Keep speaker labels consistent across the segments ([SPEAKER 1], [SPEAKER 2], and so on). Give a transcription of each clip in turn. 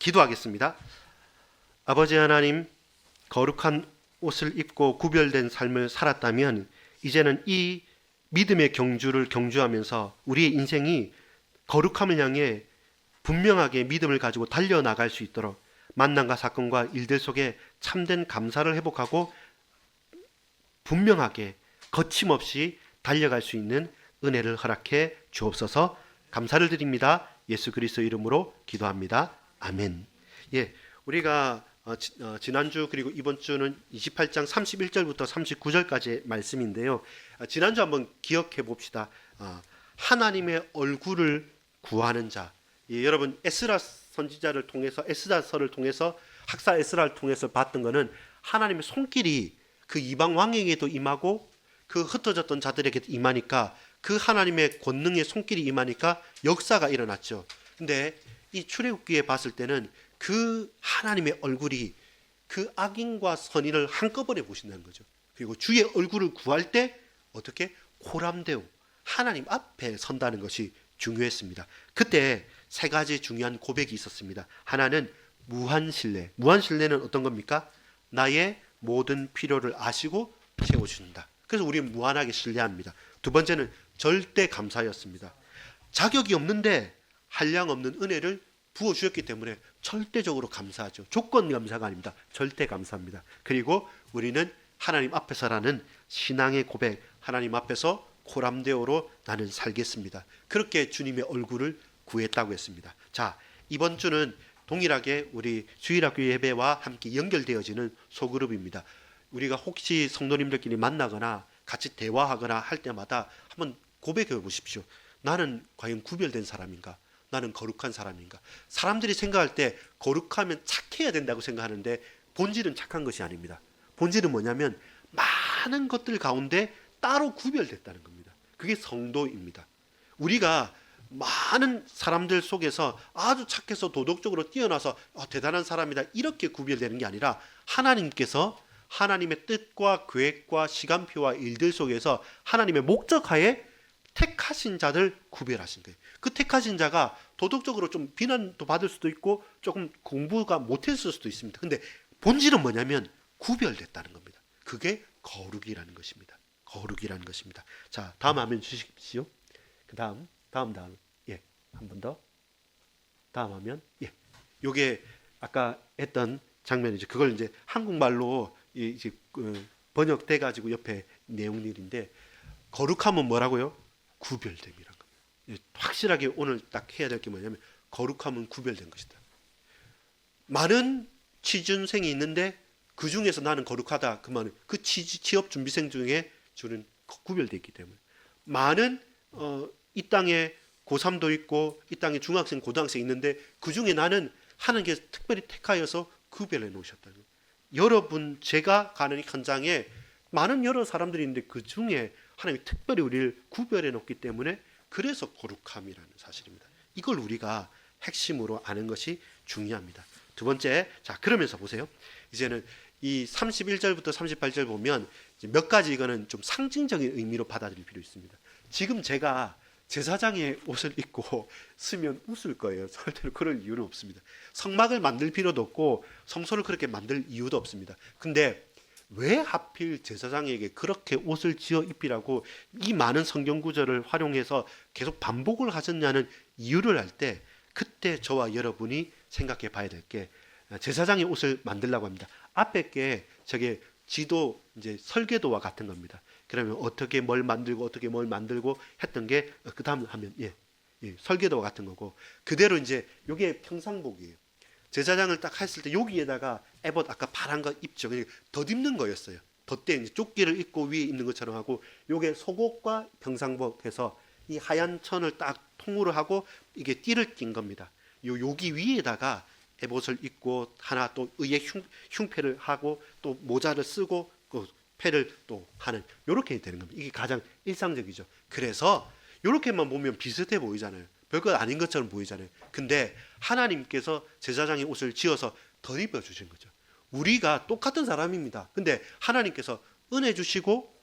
[SPEAKER 1] 기도하겠습니다. 아버지 하나님, 거룩한 옷을 입고 구별된 삶을 살았다면 이제는 이 믿음의 경주를 경주하면서 우리의 인생이 거룩함을 향해 분명하게 믿음을 가지고 달려나갈 수 있도록 만남과 사건과 일들 속에 참된 감사를 회복하고 분명하게 거침없이 달려갈 수 있는 은혜를 허락해 주옵소서. 감사를 드립니다. 예수 그리스도 이름으로 기도합니다. 아멘. 우리가 지난주 그리고 이번 주는 28장 31절부터 39절까지의 말씀인데요. 지난주 한번 기억해 봅시다. 하나님의 얼굴을 구하는 자. 여러분 에스라 선지자를 통해서 에스라서를 통해서 학사 에스라를 통해서 봤던 것은 하나님의 손길이 그 이방 왕에게도 임하고 그 흩어졌던 자들에게도 임하니까 그 하나님의 권능의 손길이 임하니까 역사가 일어났죠. 근데 이 출애굽기에 봤을 때는 그 하나님의 얼굴이 그 악인과 선인을 한꺼번에 보신다는 거죠. 그리고 주의 얼굴을 구할 때 어떻게 코람데오 하나님 앞에 선다는 것이 중요했습니다. 그때 세 가지 중요한 고백이 있었습니다. 하나는 무한신뢰. 무한신뢰는 어떤 겁니까? 나의 모든 필요를 아시고 채워주신다. 그래서 우리는 무한하게 신뢰합니다. 두 번째는 절대 감사였습니다. 자격이 없는데 한량 없는 은혜를 부어주셨기 때문에 절대적으로 감사하죠. 조건 감사가 아닙니다. 절대 감사합니다. 그리고 우리는 하나님 앞에서라는 신앙의 고백, 하나님 앞에서 코람데오로 나는 살겠습니다. 그렇게 주님의 얼굴을 구했다고 했습니다. 자, 이번 주는 동일하게 우리 주일학교 예배와 함께 연결되어지는 소그룹입니다. 우리가 혹시 성도님들끼리 만나거나 같이 대화하거나 할 때마다 한번 고백해 보십시오. 나는 과연 구별된 사람인가? 나는 거룩한 사람인가? 사람들이 생각할 때 거룩하면 착해야 된다고 생각하는데 본질은 착한 것이 아닙니다. 본질은 뭐냐면 많은 것들 가운데 따로 구별됐다는 겁니다. 그게 성도입니다. 우리가 많은 사람들 속에서 아주 착해서 도덕적으로 뛰어나서 대단한 사람이다 이렇게 구별되는 게 아니라 하나님께서 하나님의 뜻과 계획과 시간표와 일들 속에서 하나님의 목적하에 택하신 자들 구별하신 거예요. 그 택하신 자가 도덕적으로 좀 비난도 받을 수도 있고 조금 공부가 못했을 수도 있습니다. 근데 본질은 뭐냐면 구별됐다는 겁니다. 그게 거룩이라는 것입니다. 거룩이라는 것입니다. 자, 다음 화면 주십시오. 그 다음. 한 번 더. 다음 화면. 요게 아까 했던 장면이죠. 그걸 이제 한국말로 이제 번역돼 가지고 옆에 내용들인데 거룩함은 뭐라고요? 구별됨이란 겁니다. 확실하게 오늘 딱 해야 될 게 뭐냐면 거룩함은 구별된 것이다. 많은 취준생이 있는데 그 중에서 나는 거룩하다. 그 말은 그 취업 준비생 중에 주는 구별되어 있기 때문에 많은 이 땅에 고3도 있고 이 땅에 중학생, 고등학생 있는데 그 중에 나는 하나님께서 특별히 택하여서 구별해 놓으셨다는 거예요. 여러분 제가 가는 현장에 많은 여러 사람들이 있는데 그 중에 하나님이 특별히 우리를 구별해 놓기 때문에 그래서 거룩함이라는 사실입니다. 이걸 우리가 핵심으로 아는 것이 중요합니다. 두 번째, 자 그러면서 보세요. 이제는 이 31절부터 38절 보면 몇 가지 이거는 좀 상징적인 의미로 받아들일 필요 있습니다. 지금 제가 제사장의 옷을 입고 쓰면 웃을 거예요. 절대로 그럴 이유는 없습니다. 성막을 만들 필요도 없고 성소를 그렇게 만들 이유도 없습니다. 근데 왜 하필 제사장에게 그렇게 옷을 지어 입히라고 이 많은 성경 구절을 활용해서 계속 반복을 하셨냐는 이유를 알 때 그때 저와 여러분이 생각해 봐야 될 게 제사장의 옷을 만들라고 합니다. 앞에 게 저게 지도 이제 설계도와 같은 겁니다. 그러면 어떻게 뭘 만들고 했던 게 그 다음 하면 설계도와 같은 거고 그대로 이제 이게 평상복이에요. 제사장을 딱 했을 때 여기에다가 에봇 아까 파란 거 입죠. 덧입는 거였어요. 덧대 이제 조끼를 입고 위에 입는 것처럼 하고 요게 속옷과 평상복해서 이 하얀 천을 딱 통으로 하고 이게 띠를 낀 겁니다. 여기 위에다가 에봇을 입고 하나 또 의에 흉패를 하고 또 모자를 쓰고 패를 또 하는 이렇게 되는 겁니다. 이게 가장 일상적이죠. 그래서 이렇게만 보면 비슷해 보이잖아요. 별것 아닌 것처럼 보이잖아요. 근데 하나님께서 제사장의 옷을 지어서 덧입혀 주신 거죠. 우리가 똑같은 사람입니다. 근데 하나님께서 은혜 주시고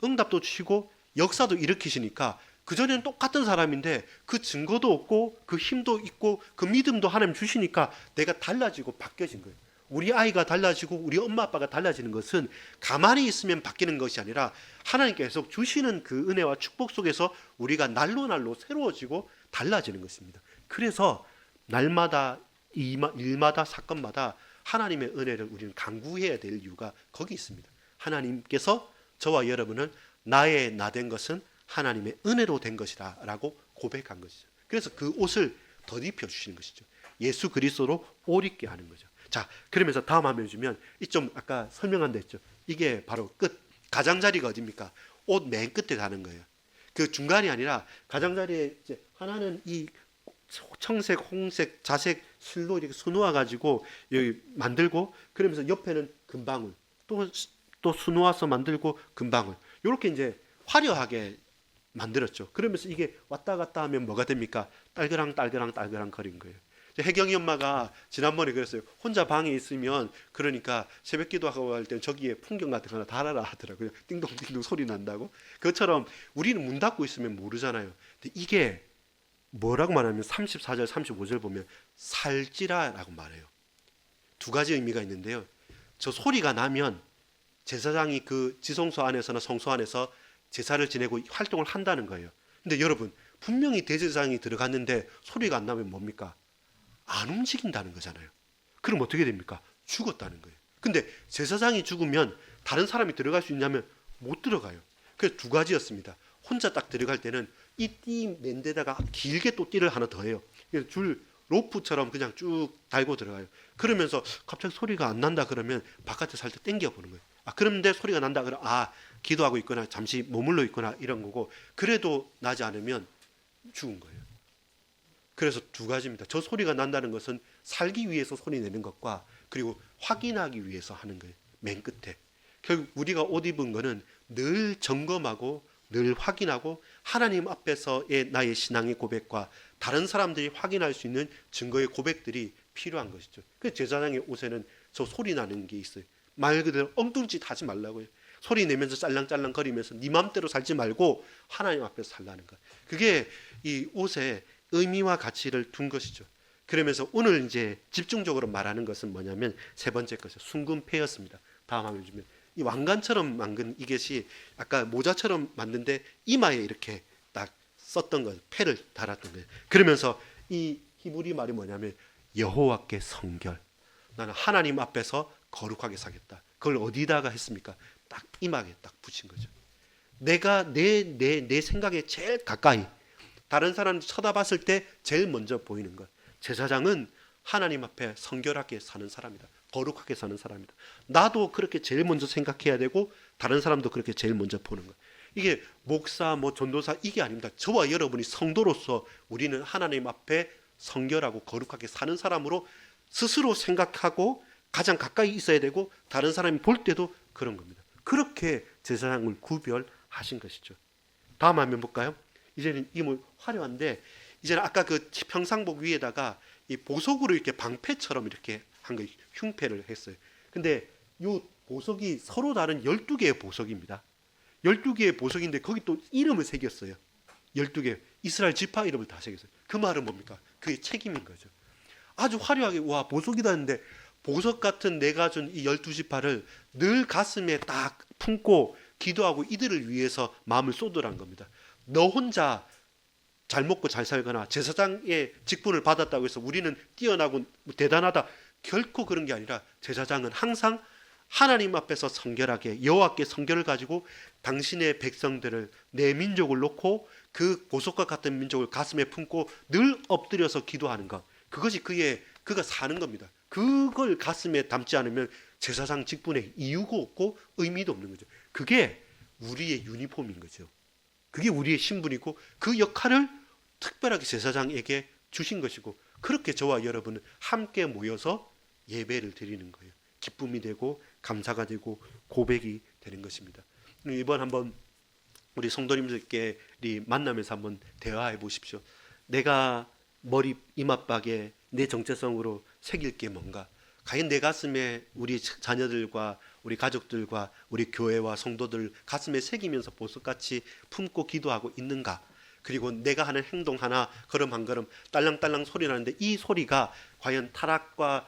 [SPEAKER 1] 응답도 주시고 역사도 일으키시니까 그전에는 똑같은 사람인데 그 증거도 없고 그 힘도 있고 그 믿음도 하나님 주시니까 내가 달라지고 바뀌어진 거예요. 우리 아이가 달라지고 우리 엄마 아빠가 달라지는 것은 가만히 있으면 바뀌는 것이 아니라 하나님께서 주시는 그 은혜와 축복 속에서 우리가 날로 날로 새로워지고 달라지는 것입니다. 그래서 날마다 일마다 사건마다 하나님의 은혜를 우리는 간구해야 될 이유가 거기 있습니다. 하나님께서 저와 여러분은 나의 나 된 것은 하나님의 은혜로 된 것이다 라고 고백한 것이죠. 그래서 그 옷을 덧입혀 주시는 것이죠. 예수 그리스도로 옷 입게 하는 거죠. 자, 그러면서 다음 화면 주면 이 좀 아까 설명한 데 있죠. 이게 바로 끝. 가장자리가 어디입니까? 옷 맨 끝에 가는 거예요. 그 중간이 아니라 가장자리에 이제 하나는 이 청색, 홍색, 자색 실로 이렇게 수놓아 가지고 여기 만들고, 그러면서 옆에는 금방울, 또 수놓아서 만들고 금방울, 이렇게 이제 화려하게 만들었죠. 그러면서 이게 왔다 갔다 하면 뭐가 됩니까? 딸그랑 딸그랑 딸그랑 거린 거예요. 혜경이 엄마가 지난번에 그랬어요. 혼자 방에 있으면 그러니까 새벽 기도하고 할 때 저기에 풍경 같은 거 하나 달아라 하더라고요. 띵동띵동 소리 난다고. 그것처럼 우리는 문 닫고 있으면 모르잖아요. 근데 이게 뭐라고 말하면 34절 35절 보면 살찌라라고 말해요. 두 가지 의미가 있는데요. 저 소리가 나면 제사장이 그 지성소 안에서나 성소 안에서 제사를 지내고 활동을 한다는 거예요. 근데 여러분, 분명히 대제사장이 들어갔는데 소리가 안 나면 뭡니까? 안 움직인다는 거잖아요. 그럼 어떻게 됩니까? 죽었다는 거예요. 근데 제사장이 죽으면 다른 사람이 들어갈 수 있냐면 못 들어가요. 그래서 두 가지였습니다. 혼자 딱 들어갈 때는 이 띠 맨 데다가 길게 또 띠를 하나 더 해요. 그래서 줄 로프처럼 그냥 쭉 달고 들어가요. 그러면서 갑자기 소리가 안 난다 그러면 바깥에 살짝 당겨 보는 거예요. 그런데 소리가 난다 그러면 기도하고 있거나 잠시 머물러 있거나 이런 거고, 그래도 나지 않으면 죽은 거예요. 그래서 두 가지입니다. 저 소리가 난다는 것은 살기 위해서 소리 내는 것과 그리고 확인하기 위해서 하는 거예요. 맨 끝에. 결국 우리가 옷 입은 거는 늘 점검하고 늘 확인하고 하나님 앞에서의 나의 신앙의 고백과 다른 사람들이 확인할 수 있는 증거의 고백들이 필요한 것이죠. 그래서 제사장의 옷에는 저 소리 나는 게 있어요. 말 그대로 엉뚱짓 하지 말라고요. 소리 내면서 짤랑짤랑 거리면서 네 맘대로 살지 말고 하나님 앞에서 살라는 것. 그게 이 옷에 의미와 가치를 둔 것이죠. 그러면서 오늘 이제 집중적으로 말하는 것은 뭐냐면 세 번째 것이 순금패였습니다. 다음 화면 주면 이 왕관처럼 만든 이것이 아까 모자처럼 만든데 이마에 이렇게 딱 썼던 거예요. 패를 달았던 거예요. 그러면서 이 히브리 말이 뭐냐면 여호와께 성결. 나는 하나님 앞에서 거룩하게 살겠다. 그걸 어디다가 했습니까? 딱 이마에 딱 붙인 거죠. 내가 내 생각에 제일 가까이, 다른 사람 쳐다봤을 때 제일 먼저 보이는 것. 제사장은 하나님 앞에 성결하게 사는 사람이다. 거룩하게 사는 사람이다. 나도 그렇게 제일 먼저 생각해야 되고 다른 사람도 그렇게 제일 먼저 보는 것. 이게 목사, 전도사 이게 아닙니다. 저와 여러분이 성도로서 우리는 하나님 앞에 성결하고 거룩하게 사는 사람으로 스스로 생각하고 가장 가까이 있어야 되고 다른 사람이 볼 때도 그런 겁니다. 그렇게 제사장을 구별하신 것이죠. 다음 화면 볼까요? 이제는 이 화려한데 이제는 아까 그 평상복 위에다가 이 보석으로 이렇게 방패처럼 이렇게 한 거 흉패를 했어요. 근데 이 보석이 서로 다른 12개의 보석입니다. 12개의 보석인데 거기 또 이름을 새겼어요. 12개 이스라엘 지파 이름을 다 새겼어요. 그 말은 뭡니까? 그게 책임인 거죠. 아주 화려하게 와 보석이다 했는데 보석 같은 내가 준 이 12지파를 늘 가슴에 딱 품고 기도하고 이들을 위해서 마음을 쏟으란 겁니다. 너 혼자 잘 먹고 잘 살거나 제사장의 직분을 받았다고 해서 우리는 뛰어나고 대단하다, 결코 그런 게 아니라 제사장은 항상 하나님 앞에서 성결하게 여호와께 성결을 가지고 당신의 백성들을, 내 민족을 놓고 그 보석과 같은 민족을 가슴에 품고 늘 엎드려서 기도하는 것, 그것이 그가 사는 겁니다. 그걸 가슴에 담지 않으면 제사장 직분에 이유가 없고 의미도 없는 거죠. 그게 우리의 유니폼인 거죠. 그게 우리의 신분이고 그 역할을 특별하게 제사장에게 주신 것이고, 그렇게 저와 여러분은 함께 모여서 예배를 드리는 거예요. 기쁨이 되고 감사가 되고 고백이 되는 것입니다. 이번 한번 우리 성도님들끼리 만나면서 한번 대화해 보십시오. 내가 머리 이맛박에 내 정체성으로 새길 게 뭔가? 과연 내 가슴에 우리 자녀들과 우리 가족들과 우리 교회와 성도들 가슴에 새기면서 보석같이 품고 기도하고 있는가? 그리고 내가 하는 행동 하나, 걸음 한 걸음 딸랑딸랑 소리 나는데 이 소리가 과연 타락과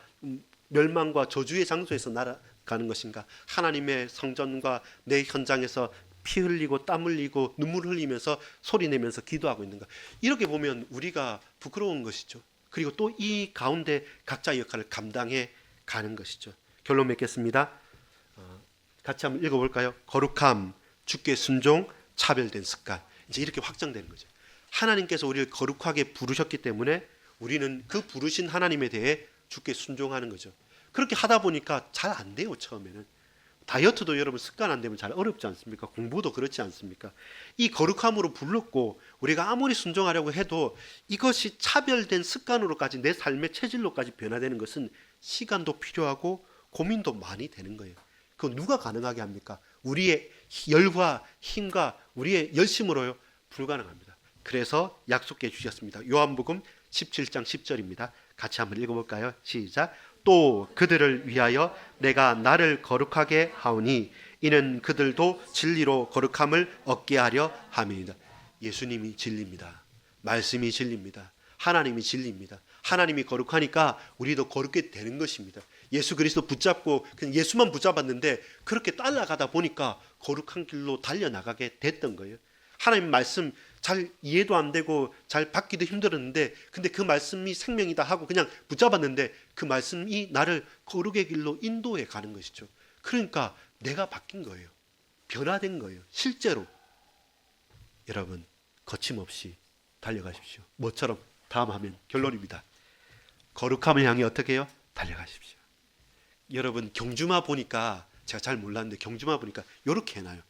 [SPEAKER 1] 멸망과 저주의 장소에서 날아가는 것인가? 하나님의 성전과 내 현장에서 피 흘리고 땀 흘리고 눈물 흘리면서 소리 내면서 기도하고 있는가? 이렇게 보면 우리가 부끄러운 것이죠. 그리고 또 이 가운데 각자의 역할을 감당해 가는 것이죠. 결론 맺겠습니다. 같이 한번 읽어볼까요? 거룩함, 주께 순종, 차별된 습관. 이제 이렇게 확정되는 거죠. 하나님께서 우리를 거룩하게 부르셨기 때문에 우리는 그 부르신 하나님에 대해 주께 순종하는 거죠. 그렇게 하다 보니까 잘 안 돼요. 처음에는 다이어트도 여러분 습관 안 되면 잘 어렵지 않습니까? 공부도 그렇지 않습니까? 이 거룩함으로 불렀고 우리가 아무리 순종하려고 해도 이것이 차별된 습관으로까지 내 삶의 체질로까지 변화되는 것은 시간도 필요하고 고민도 많이 되는 거예요. 그거 누가 가능하게 합니까? 우리의 열과 힘과 우리의 열심으로요? 불가능합니다. 그래서 약속해 주셨습니다. 요한복음 17장 10절입니다. 같이 한번 읽어볼까요? 시작. 또 그들을 위하여 내가 나를 거룩하게 하오니 이는 그들도 진리로 거룩함을 얻게 하려 함이니이다. 예수님이 진리입니다. 말씀이 진리입니다. 하나님이 진리입니다. 하나님이 거룩하니까 우리도 거룩게 되는 것입니다. 예수 그리스도 붙잡고 그냥 예수만 붙잡았는데 그렇게 따라가다 보니까 거룩한 길로 달려나가게 됐던 거예요. 하나님 말씀 잘 이해도 안 되고 잘 받기도 힘들었는데 근데 그 말씀이 생명이다 하고 그냥 붙잡았는데 그 말씀이 나를 거룩의 길로 인도해 가는 것이죠. 그러니까 내가 바뀐 거예요. 변화된 거예요. 실제로. 여러분 거침없이 달려가십시오. 뭐처럼? 다음 화면 결론입니다. 거룩함을 향해 어떻게 해요? 달려가십시오. 여러분 경주마 보니까 제가 잘 몰랐는데 경주마 보니까 이렇게 해놔요.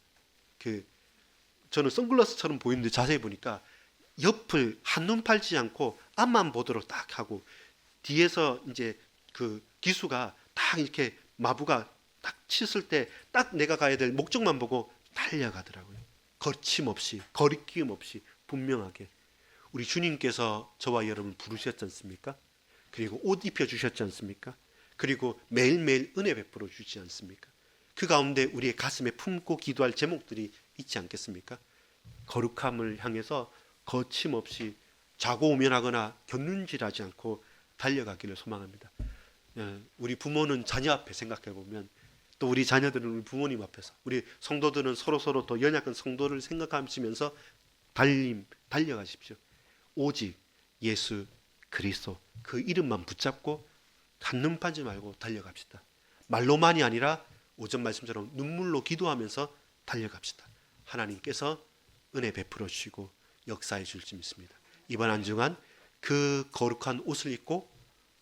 [SPEAKER 1] 저는 선글라스처럼 보이는데 자세히 보니까 옆을 한눈 팔지 않고 앞만 보도록 딱 하고 뒤에서 이제 그 기수가 딱 이렇게 마부가 딱 쳤을 때 딱 내가 가야 될 목적만 보고 달려가더라고요. 거침없이 거리낌 없이 분명하게. 우리 주님께서 저와 여러분 부르셨지 않습니까? 그리고 옷 입혀주셨지 않습니까? 그리고 매일매일 은혜 베풀어 주지 않습니까? 그 가운데 우리의 가슴에 품고 기도할 제목들이 있지 않겠습니까? 거룩함을 향해서 거침없이 좌고우면하거나 곁눈질하지 않고 달려가기를 소망합니다. 우리 부모는 자녀 앞에 생각해 보면 또 우리 자녀들은 우리 부모님 앞에서 우리 성도들은 서로 더 연약한 성도를 생각하시면서 달려가십시오. 오직 예수 그리스도 그 이름만 붙잡고 한눈 팔지 말고 달려갑시다. 말로만이 아니라 오전 말씀처럼 눈물로 기도하면서 달려갑시다. 하나님께서 은혜 베풀어 주시고 역사해 줄 줄 믿습니다. 이번 한 주간 그 거룩한 옷을 입고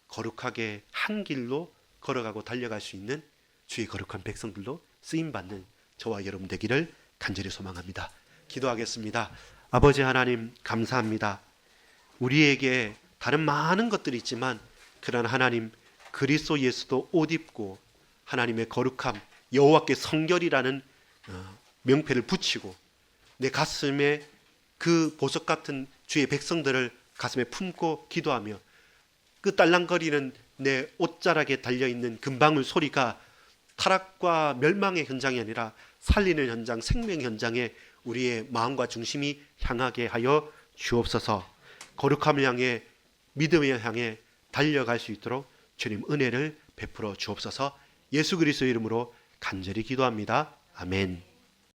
[SPEAKER 1] 거룩하게 한 길로 걸어가고 달려갈 수 있는 주의 거룩한 백성들로 쓰임받는 저와 여러분 되기를 간절히 소망합니다. 기도하겠습니다. 아버지 하나님 감사합니다. 우리에게 다른 많은 것들이 있지만 그러나 하나님 그리스도 예수도 옷 입고 하나님의 거룩함 여호와께 성결이라는 명패를 붙이고 내 가슴에 그 보석 같은 주의 백성들을 가슴에 품고 기도하며 그 딸랑거리는 내 옷자락에 달려있는 금방울 소리가 타락과 멸망의 현장이 아니라 살리는 현장, 생명 현장에 우리의 마음과 중심이 향하게 하여 주옵소서. 거룩함을 향해 믿음을 향해 달려갈 수 있도록 주님 은혜를 베풀어 주옵소서. 예수 그리스도의 이름으로 간절히 기도합니다. 아멘.